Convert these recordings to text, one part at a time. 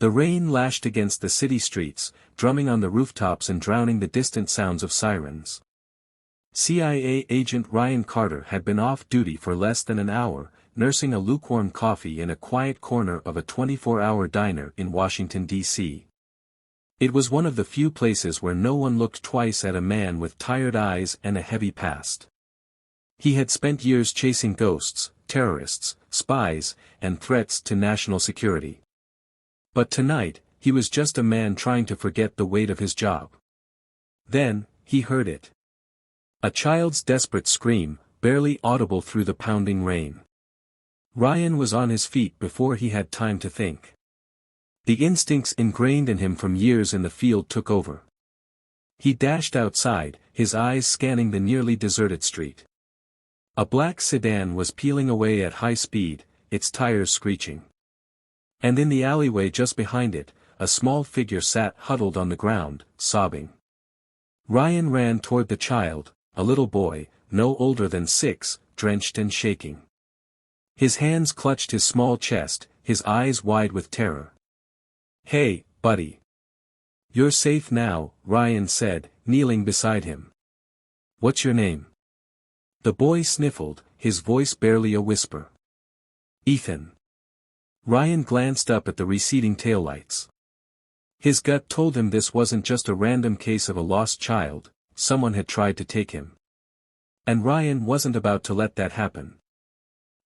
The rain lashed against the city streets, drumming on the rooftops and drowning the distant sounds of sirens. CIA agent Ryan Carter had been off duty for less than an hour, nursing a lukewarm coffee in a quiet corner of a 24-hour diner in Washington, D.C. It was one of the few places where no one looked twice at a man with tired eyes and a heavy past. He had spent years chasing ghosts, terrorists, spies, and threats to national security. But tonight, he was just a man trying to forget the weight of his job. Then, he heard it. A child's desperate scream, barely audible through the pounding rain. Ryan was on his feet before he had time to think. The instincts ingrained in him from years in the field took over. He dashed outside, his eyes scanning the nearly deserted street. A black sedan was peeling away at high speed, its tires screeching. And in the alleyway just behind it, a small figure sat huddled on the ground, sobbing. Ryan ran toward the child, a little boy, no older than 6, drenched and shaking. His hands clutched his small chest, his eyes wide with terror. "Hey, buddy. You're safe now," Ryan said, kneeling beside him. "What's your name?" The boy sniffled, his voice barely a whisper. "Ethan." Ryan glanced up at the receding taillights. His gut told him this wasn't just a random case of a lost child, someone had tried to take him. And Ryan wasn't about to let that happen.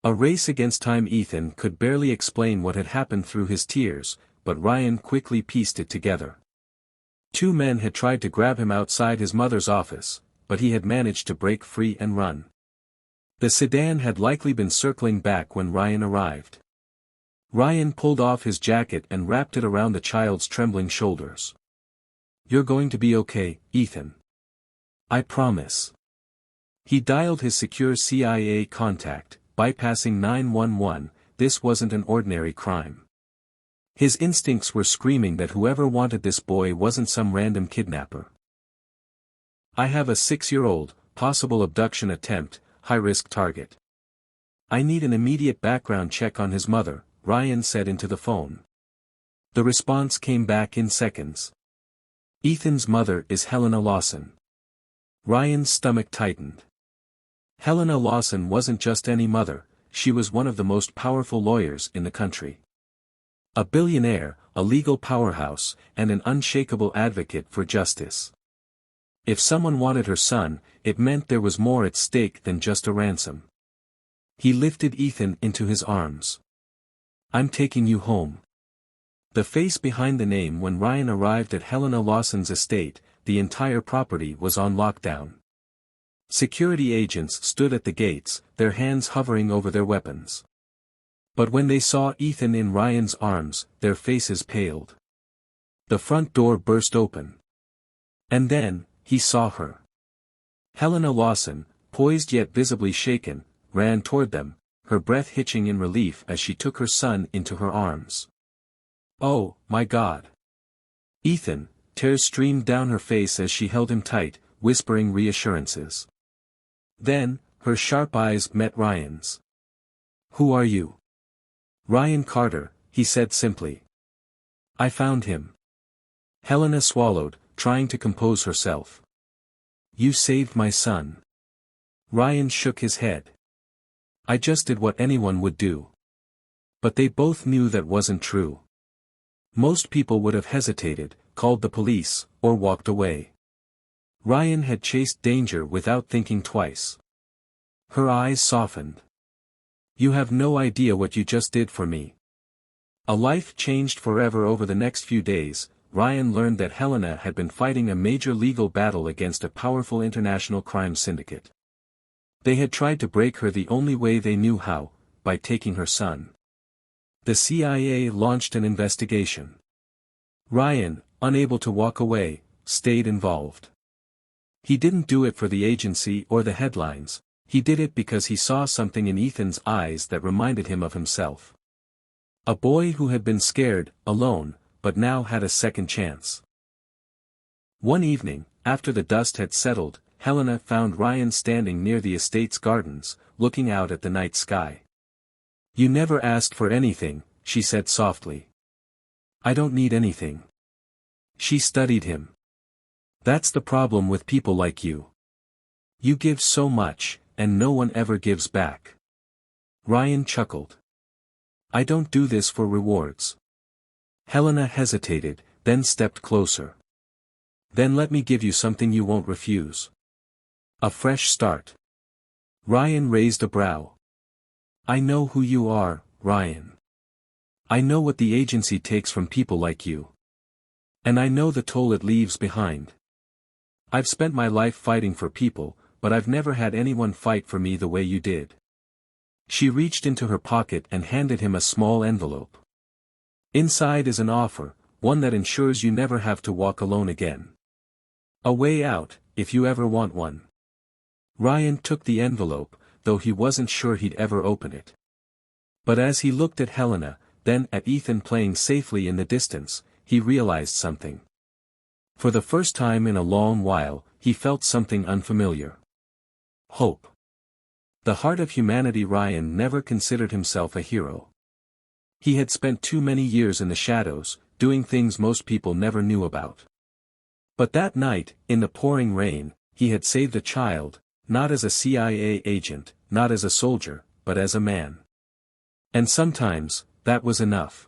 A race against time. Ethan could barely explain what had happened through his tears, but Ryan quickly pieced it together. 2 men had tried to grab him outside his mother's office, but he had managed to break free and run. The sedan had likely been circling back when Ryan arrived. Ryan pulled off his jacket and wrapped it around the child's trembling shoulders. "You're going to be okay, Ethan. I promise." He dialed his secure CIA contact, bypassing 911. This wasn't an ordinary crime. His instincts were screaming that whoever wanted this boy wasn't some random kidnapper. "I have a 6-year-old, possible abduction attempt, high-risk target. I need an immediate background check on his mother," Ryan said into the phone. The response came back in seconds. "Ethan's mother is Helena Lawson." Ryan's stomach tightened. Helena Lawson wasn't just any mother, she was one of the most powerful lawyers in the country. A billionaire, a legal powerhouse, and an unshakable advocate for justice. If someone wanted her son, it meant there was more at stake than just a ransom. He lifted Ethan into his arms. "I'm taking you home." The face behind the name. When Ryan arrived at Helena Lawson's estate, the entire property was on lockdown. Security agents stood at the gates, their hands hovering over their weapons. But when they saw Ethan in Ryan's arms, their faces paled. The front door burst open. And then, he saw her. Helena Lawson, poised yet visibly shaken, ran toward them, her breath hitching in relief as she took her son into her arms. "Oh, my God." "Ethan," tears streamed down her face as she held him tight, whispering reassurances. Then, her sharp eyes met Ryan's. "Who are you?" "Ryan Carter," he said simply. "I found him." Helena swallowed, trying to compose herself. "You saved my son." Ryan shook his head. "I just did what anyone would do." But they both knew that wasn't true. Most people would have hesitated, called the police, or walked away. Ryan had chased danger without thinking twice. Her eyes softened. "You have no idea what you just did for me." A life changed forever. Over the next few days, Ryan learned that Helena had been fighting a major legal battle against a powerful international crime syndicate. They had tried to break her the only way they knew how, by taking her son. The CIA launched an investigation. Ryan, unable to walk away, stayed involved. He didn't do it for the agency or the headlines, he did it because he saw something in Ethan's eyes that reminded him of himself. A boy who had been scared, alone, but now had a second chance. One evening, after the dust had settled, Helena found Ryan standing near the estate's gardens, looking out at the night sky. "You never asked for anything," she said softly. I don't need anything. She studied him. That's the problem with people like you. You give so much, and no one ever gives back. Ryan chuckled. I don't do this for rewards. Helena hesitated, then stepped closer. Then let me give you something you won't refuse. A fresh start. Ryan raised a brow. I know who you are, Ryan. I know what the agency takes from people like you. And I know the toll it leaves behind. I've spent my life fighting for people, but I've never had anyone fight for me the way you did. She reached into her pocket and handed him a small envelope. Inside is an offer, one that ensures you never have to walk alone again. A way out, if you ever want one. Ryan took the envelope, though he wasn't sure he'd ever open it. But as he looked at Helena, then at Ethan playing safely in the distance, he realized something. For the first time in a long while, he felt something unfamiliar. Hope. The heart of humanity. Ryan never considered himself a hero. He had spent too many years in the shadows, doing things most people never knew about. But that night, in the pouring rain, he had saved a child, not as a CIA agent, not as a soldier, but as a man. And sometimes, that was enough.